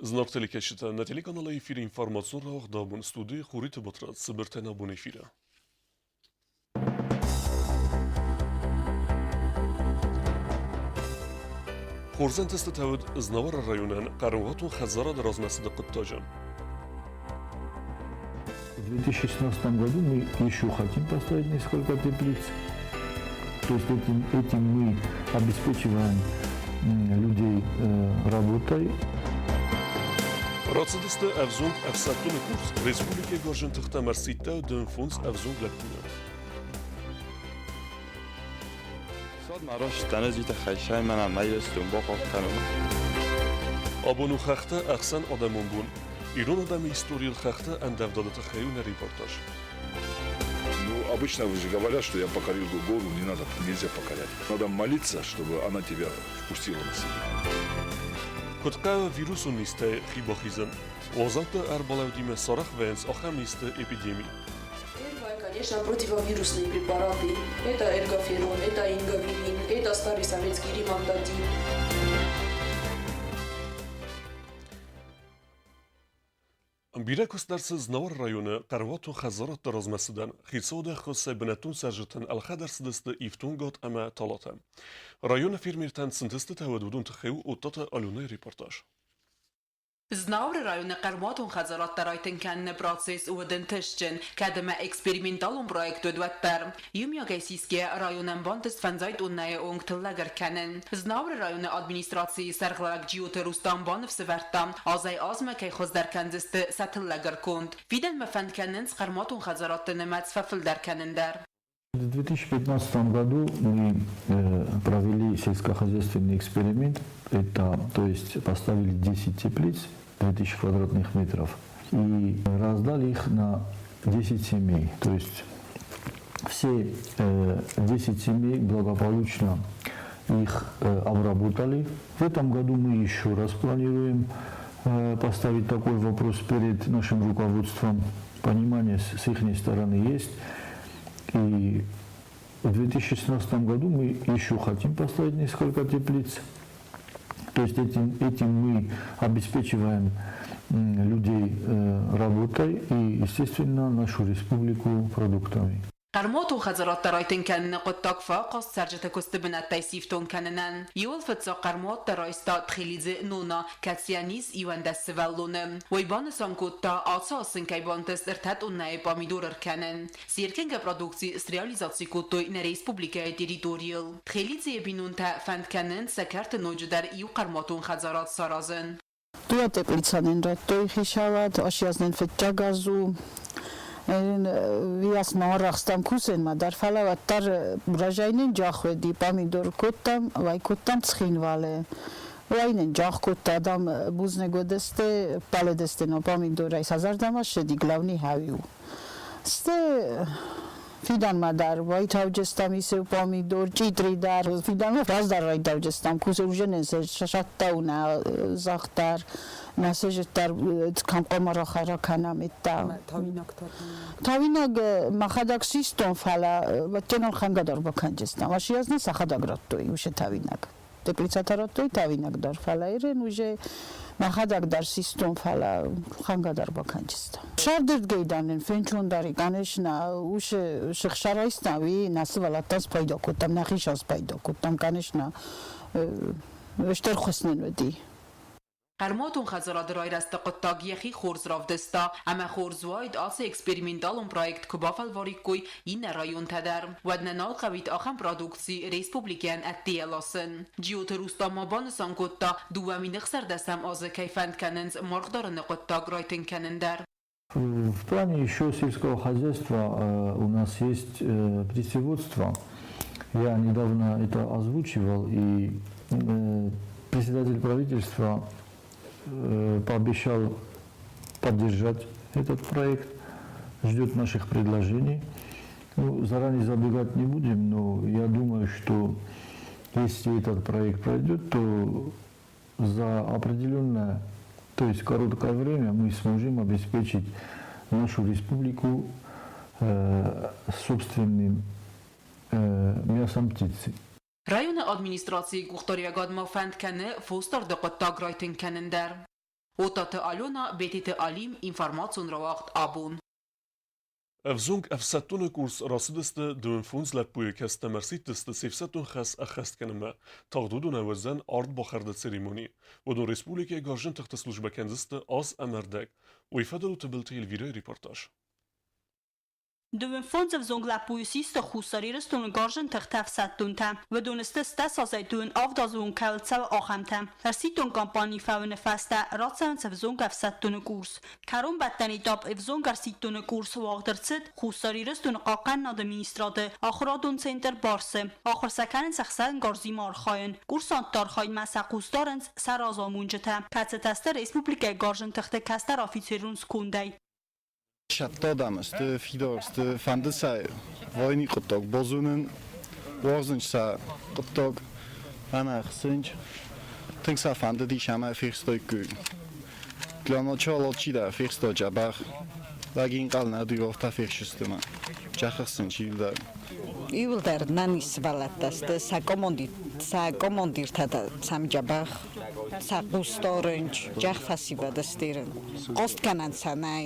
Знак телекашита на телеканале эфире информацион равах дабун студии Хуриты Батрат Сыбыртена бун эфира. Хорзан теста тавид знавара районан Карнготун Хазара размасыда Куттажан. В 2016 году мы еще хотим поставить несколько теплиц. То есть этим мы обеспечиваем людей работой. Рацидисты Авзунг Авсатуны курс Республики Горжентыхта Марсита Дön фунс Авзунг Лакуна. صاد مراش تنازيت خيشاي من ميلستون باقاق كانوا Абону Хахта Ахсан Адамун бун. Ирон Адами истории Хахта Андавдадата Хаюна репортаж. Ну, обычно же говорят, что я покорил гору, не надо, нельзя покорять. Надо молиться, чтобы она тебя впустила на себя. Кутка вирусу нисте хибахизан. Озалта арбалаудиме сарах венс ахамисте эпидемии. Конечно, противовирусные препараты. Это эргоферон, это ингавирин, это старый советский римандадин. Биракустарсы Знавар районы Карвату Хазарат размасыдан Хисода Хосе Бенатун Сажитан Алхадарсыдысты Ифтунгот Ама Талата. Районы фермертан синтесты тавадудун тхеу утата алюны репортаж. Znavr rajone Karmatun Hazarat tarajten kenne proces uden tischen, kademe experimentalum projektu dwettar. Jumja geisiske rajonen vantes fanzait unnaje ung tillager kennen. Znavr rajone administracji serglarak giute rustam banf severtam, azay azme kei khozdar kenziste satillager kund. Fiden me fand kennens Karmatun Hazarat nemats fafildar kennender. В 2015 году мы провели сельскохозяйственный эксперимент. То есть поставили 10 теплиц, 2000 квадратных метров, и раздали их на 10 семей. То есть все 10 семей благополучно их обработали. В этом году мы еще раз планируем поставить такой вопрос перед нашим руководством. Понимание с их стороны есть. И в 2016 году мы еще хотим поставить несколько теплиц. То есть этим мы обеспечиваем людей работой и, естественно, нашу республику продуктами. Karmatun Hazarat tarajten kenne qottak faqas sarjata kustibinat taysifton kanenen. Yol fitsa Karmat taraysta tkhilize nuna katsianis iwandas svallunum. Wayban sankutta asasın kaybantes irtat unnay pomidor kanen. Sirkenga produksi realizacji kutoy na Respublika territorial. Tkhilize binunta fand kanen sakart nojudar yu Karmatun Hazarat sarazın. Tuya teplitsanen rattoy khishavad ashiaznen fetjagazu Виас нарахстам кусен мадар фалават тар бражайнен жахведи помидор коттам вай коттам цхинвале вайнен жах котта адам бузнегодесте паледесте но помидора сазардама шеди главни хавиу сте фидан мадар вай тавжестам исе помидор читри дар фидан раздар вай тавжестам кусе уженен се шаттауна захтар насежтар камқомара хараканамитта тавинаг махадаг систон фала ватенон хангадар баканжестам ашиазна сахадаграттой уше тавинаг теплицатараттой тавинаг дар фала ирен уже махадаг дар систон фала хангадар баканжестам шардерт гейданен фенчондари конечно уше шихшарайстави насвалатас пайда коттам нахишас пайда коттам конечно эштер хоснен веди Karmatun Hazarat rajrasta qottak yexi khorz ravdesta, ama khorz waid ase experimentalum projekt kubafal varikuy inne rajon tadar. Wadne nalqavit axam produksi Respublikan attiyalasın. Jiyot rustama banısan kotta duvamin iqsardasam azı kayfand kanens marqdarını qottak rajten kanender. В плане еще сельского хозяйства у нас есть птицеводство. Я недавно это озвучивал, и председатель правительства пообещал поддержать этот проект, ждет наших предложений. Ну, заранее забегать не будем, но я думаю, что если этот проект пройдет, то за определенное, то есть короткое время мы сможем обеспечить нашу республику собственным мясом птицы. Rajona administracji Guchtoria Gadma fent kenne foster de qottak rajten kennender. وطات آلونا بيتت آليم إنفورماتسون رواقت آبون افزونگ افساتون کورس راسدست دون فونز لپوی کست مرسیتست سیفستون خاص اخست کنما تغدودون وزن آرد بخرد سریمونی و دون رسپولیکه گارجن تخت سلوجبه کنزست آز امردگ و یفادلو تبلتی الویره ریپورتاج. Duvin fondzev zongla puisista khusaririston garjen tagtaf sattunta ve doneste sta sazaytun avdazun kaltsal axamta tarsiton kampani favne fasta ratsan sevzongaf sattun kurs karon battani top evzongar sittun kurs wagdertsit khusaririston qaqan administrate akhradun center barse akhir sakan saxsan garzimar khayn kursan tarkhayn masaqustarens sarazamunjeta katsetaster respublika garjen tagte kastar ofitserun skunday Şattadam işte fidarste fandesay vayni qotog bozunun wazınçsa qotog ana xsınç tıngsa fande di şama firstoy gü glano çaloçida firsto jabar lagin qalna duyofta firşüstüma jaxsınç ilda იულდარ ნანის ვალატასტ საკომონდირთა სამჯაბახ საკუსტორენჯ ჯახფასიბადასტირენ qostkanansanay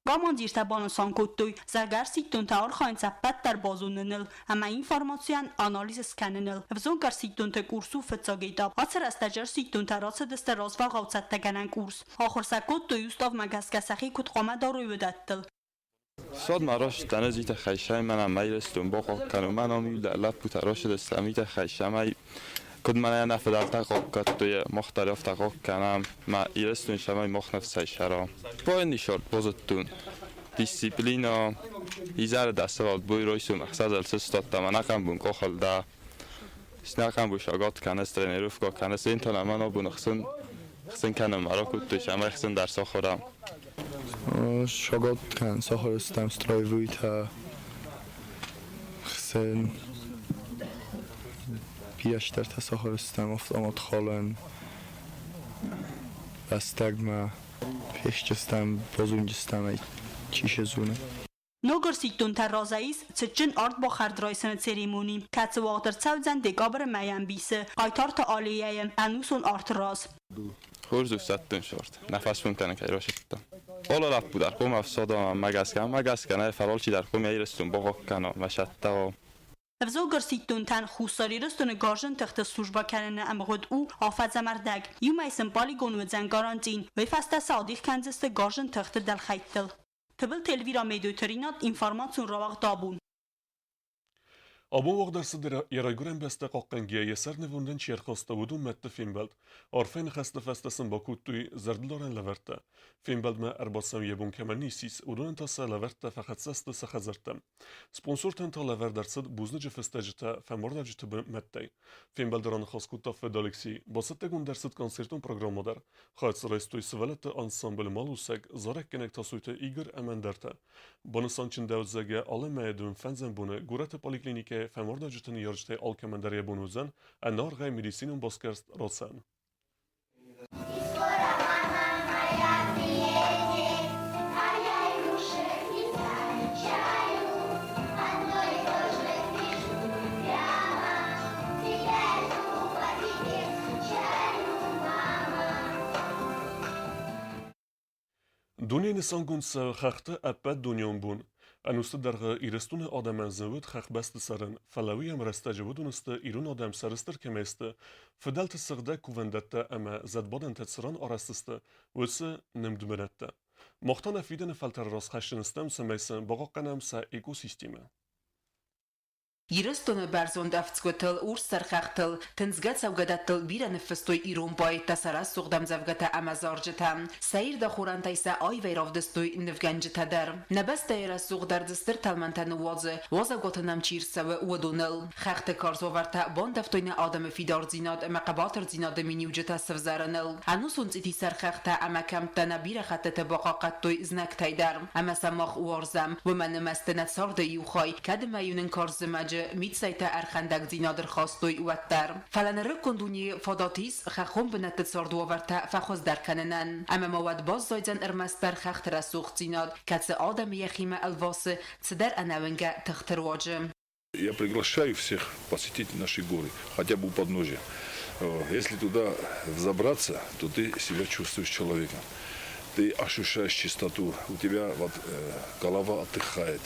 Командирта банасан куттой загар ситтун таар ханца паттар базуннел ама информацион анализ сканнел взонгар ситтун те курсу фцагейта ацрастажар ситтун тараца десте развагавцаттаганан курс ахырса куттой устав магаскасахи кутқома даруйдаттыл صد مراش تنزیت خیشای من میرستون با کنم من آمیل لب بوتراش دستمیت خیشای کد من نفدال تقاق کت توی مختلف تقاق کنم ما ایرستون شمای مخنف سیشرا با این نشارت بازتون دیسیپلینا ایزار دستوال بوی رویسو مقصد السستاد تا من نکم بون کخل دا نکم بو شاگات کنست ترینیروف که کنست این تا من بون خسن کنم مرا کد توی شمای خسن درس خورم شاگات کن ساخرستم سترایوی تا خسن بیشتر تساخرستم افتامات خالن بستگم پیشجستم بازونجستم چیش زونه Նոգր սիտուն թարազայիս ծճն արդ բոխարդ ռայսն ցերեմոնի կացը վաղդր ցավձան դեկաբրը մայանբիսը այթարթը ալիայը անուսոն արթրազ خورز وسطن شورت نفس ممکنه که راشتم بالا رفت بود در قوم افسادم مگس کنه فرال چی در قوم ایرستون با کنه مشتا Վզոգր սիտուն թան խուսարիրստուն գարժն թղթը սուժբա կանենը ամղոտ ու աֆածամարդակ յումայսն պալիգոն ու ձան գարանտին վեյֆաստա սադիխ կանձստը գարժն թղթը դալ խայտտլ Թբլ տելվիրա մեդույթրինատ ինվորմացիոն ռավաղ դաբուն Abon wagdarsı yarayguren beste qaqangiya yeser nevunden çerxasta vudun mette Finbeld. Arfen xasta festasen bakuttuy zerdloren leverte. Finbeld me erbatsam yebun kemernisis udun entasa leverte faqat seste saxazertem. Sponsor tenta lever dersid buznıcı festecite femordacite mettey. Finbeld ran xaskutta fedaliksi basattegun dersid konsertun programmoder. Xayts reistoy svelete ensemble malusek zarek kenek tasuyte Igor Emenderte. Banısançın devzege alemeyedun fenzenbune gurete poliklinike femordacıtın yarıştay alkemenderiye bunuzan enar gay medisinun baskerst rosen. Dünya nisangunsa xaxtı appet dünyan bun. Anusta dargı irestune adamın zavut xaq bastı sarın. Falawiyam rastacı budunista irun adam sarıstır kemesti. Fidaltı sığda kuvendatta ama zadbadan tetsıran arastıstı. Vısı nemdümenatta. Moxtan afiden faltar ras xaşınıstam sameysen bağaqanamsa ekosistemi. Yiristone berzond aftskutel ursarxaqtel tenzgat savgadatel bira nefestoy iron bay tasaras suqdam zavgata amazarjtam sayir da khurantaysa ay veyravdestoy nevganjtader nabasta era suqdardistir talmantan waza gotanam chirsa ve wadonel xaqte karzovarta bondaftoyna adam fidarzinad maqabatr zinad miniujta savzaranel anusun citi sarxaqta amakamta nabira khatta baqaqattoy znaktaydar amasamach warzam ve man mastanat sarde yuxay kadmayunin karzmaj میتسایت ارخندک زینادر خواستوی واتر فلان رکندونی فداتیس خخم بنت سردو ورتا فخوز در کننن اما مواد باز زایدن ارمستر خخت رسوخ زیناد کتس آدم یخیم الواس صدر انونگه تختر واجم Я приглашаю всех посетить наши горы, хотя бы у подножия. Если туда взобраться, то ты себя чувствуешь человеком. Ты ощущаешь чистоту, у тебя вот, голова отдыхает,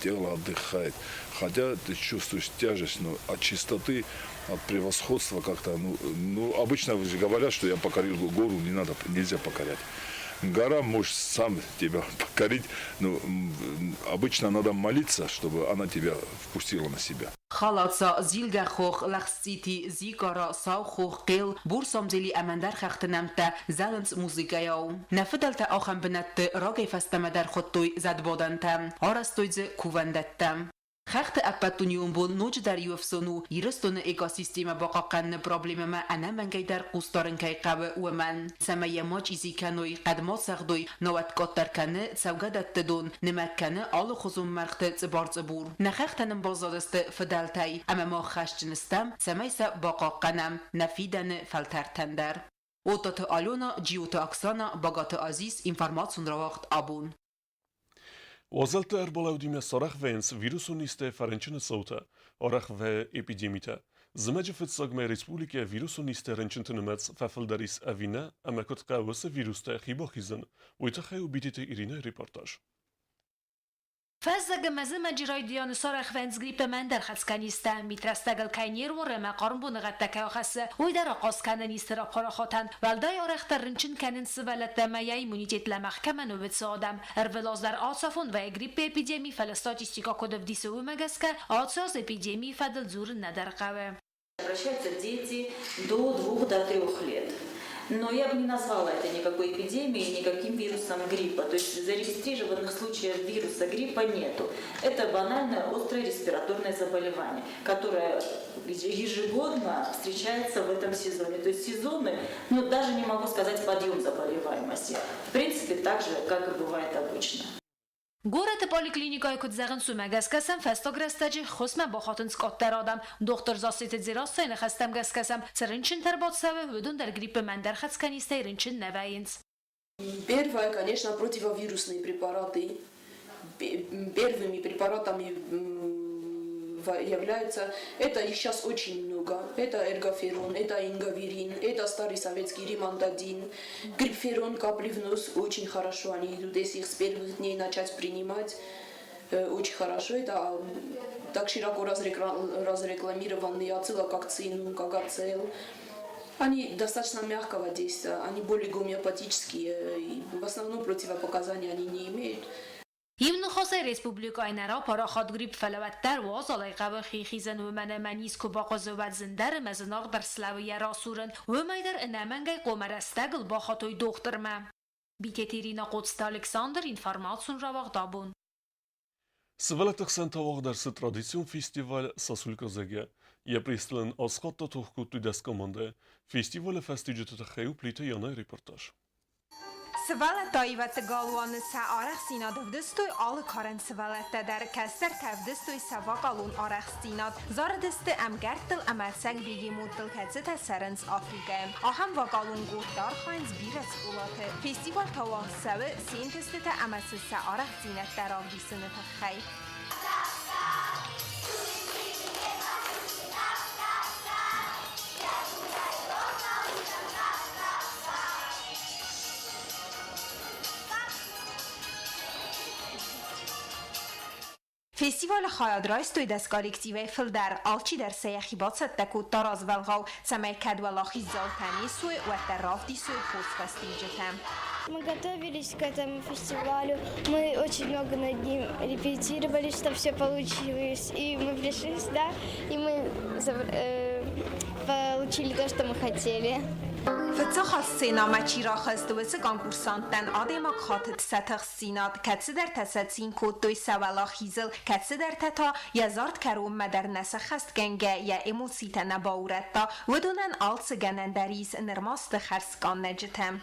тело отдыхает. Хотя ты чувствуешь тяжесть, но от чистоты, от превосходства как-то, обычно же говорят, что я покорил гору, нельзя покорять. Гора может сам тебя покорить, но обычно надо молиться, чтобы она тебя впустила на себя. خلاصا زیلگه خوخ لخصیتی زیگارا ساو خوخ قیل بورسام زیلی امندر خختنمتا زلنس موزیگایاو نفدلتا آخم بنت راگی فستمدر خودتوی زد بادنتا آرستویز کووندتا خخت اپتونیون بول نوج در یوفسونو یرستون اکاسیستیم باقاقن پرابلم ما انا منگی در قوستارن کی قوه و من سمیه ماچ ایزی کنوی قدما سخدوی نوات کاتر کنه سوگدت تدون نمکنه آل خزوم مرخت زبارز بور نخختنم بازادست فدلتای اما ما خشجنستم سمیسا باقاقنم نفیدن فلترتندر اوتات آلونا جیوتا اکسانا باگات عزیز اینفرماتسون را وقت آبون وزلت اربالاودیم سرخ وینس ویروسونیسته فرنچن صوته آرخ و اپیدمیته زمج فتساگم ریسپولیک ویروسونیسته رنچنتنمت ففلدریس اوینه اما کت قوس ویروسته خیبا خیزن و تخیو بیتیت ایرینه ریپورتاج فازق مزم جرای دیان سرخ وینس گریپ من در خسکنیسته میترستگل کینیر و رم قرن بونغت تکا خسه و در آقاس کنن استرا پارا خاتن ولدای آرختر رنچن کنن سوالت میای مونیتیت لمحکمه نوبت سادم ارفلاز در آصفون و گریپ اپیدمی فلستاتیستیکا کدف دیسه و مگسکه آتساز اپیدمی فدل زور ندر قوه. Обращаются дети до 2-3 лет. Но я бы не назвала это никакой эпидемией, никаким вирусом гриппа. То есть зарегистрированных случаев вируса гриппа нету. Это банальное острое респираторное заболевание, которое ежегодно встречается в этом сезоне. То есть сезоны, даже не могу сказать подъем заболеваемости. В принципе, так же, как и бывает обычно. گورت پالیکلینیکای کد زغن سومگس کسم فستاگرستجی خصم با خاطن سکات در آدم دکتر زاسیت زیراست نخستم گس کسم سرنچن تربات سوه بدون در گریپ من در خدس کنیسته رنچن نوینس. Первое, конечно, противовирусные препараты. Первыми препаратами являются, это их сейчас очень много. Это эргоферон, это ингавирин, это старый советский римантадин. Грипферон, капли в нос, очень хорошо они идут. Если их с первых дней начать принимать, очень хорошо. Это так широко разрекламированные ацилококцин, кагацел. Они достаточно мягкого действия, они более гомеопатические, и в основном противопоказаний они не имеют. یم خاصه ریسپوبلیکای نرا پارا خاد گریپ فلوتر و آزالای قبل خیخیزن و من منیس که با قضاوت زندر مزناق در سلاوی راسورن و میدر انمنگای قمرستگل با خطوی دختر ما. بیتیرینا قدست الکساندر اینفرماتسون را وقت دابون. سوالت اخسان تواق در ست ترادیسیون فیستیوال ساسولکا زگه یا پریستلن از خط تا توخکوت توی دست کمانده فیستیوال فستیجت تخیو پلیت یانه ریپورتاج. سوالت دایوت گالوان سعارخ سیناد دستوی آل کارن سوالت در کسر کف دستوی سوا گالون آرخ سیناد زار دست امگرتل امرسگ بیگی مودل کتزت سرنس آفریقا آهم و گالون گوهدار خواهنز بیرس اولاته فیستیوال تاوان سوه سینتستت امرس سعارخ زینت در آویسنت خیل فستیوال خایادرایست توی دست کالکتیو فل در آلچی در سیخی باد ستکو تاراز ولغاو سمای کد ولاخی زالتانی سوی و در رافتی سوی خوز فستیجتم. Мы готовились к этому фестивалю, мы очень много над ним репетировали, чтобы все получилось, и мы пришли сюда, и мы получили то, что мы хотели. فتخ سینما چی را خست و سگان کورسانتن آدم خاطر ستخ سیناد کتس در تساتسین کود دوی سوالا خیزل کتس در تتا یا زارد کروم مدر نسخ است گنگه یا اموسیت نباورتا و دونن آلس گنندریز نرماست خرسگان نجتم.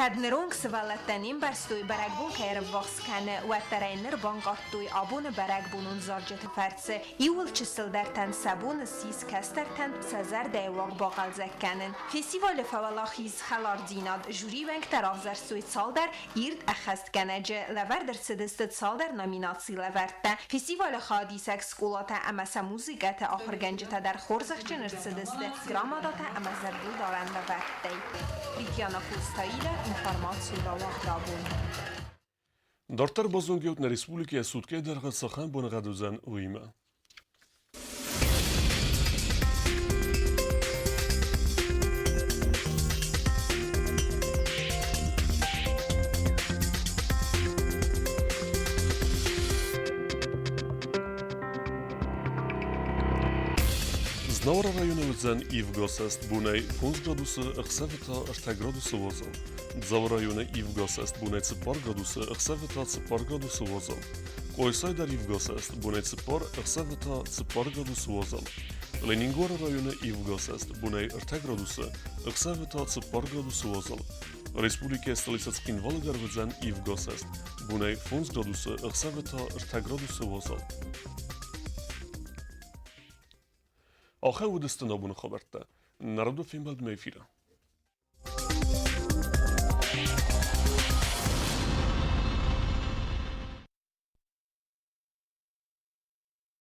Kadnerung svalattanin barstui baragbun kair voxkan و ترینر بانگارتوی آبون برگبونون زارجت فرسه ایول چسل در تن سبون سیز کستر تن سزر دیواق باقل زکنن فستیوال فوالاخیز خلار دیناد جوری ونگ ترافزر سویت سال در ایرد اخست گنجه لور در سدستت سال در نامیناتسی لورده فستیوال خادی سکس کولات امسا موزیگت آخر گنجتا در خورزخ چنر سدست گرامادات امزردو دارن لورده بیتیانا پوستاییل اینفارماتسو داواق دابون Дартар бозонгиот на Республикија Судке дерга сахан бонагадузан уима. Знавра районовицен Ивгосест буней 5 градуса ахсевета 4 градуса воза. Дзав районе Ивгосест буней 4 градуса ахсевета 4 градуса воза. Койсай дар Ивгосест буней 4 ахсевета 4 градуса воза. Ленингора районе Ивгосест буней 4 градуса ахсевета 4 градуса воза. Республика Столицацкин Волгарвицен Ивгосест буней 5 градуса ахсевета 4 градуса воза. آخر ودستنا بون خبرته نردو فیلم بعد میفیره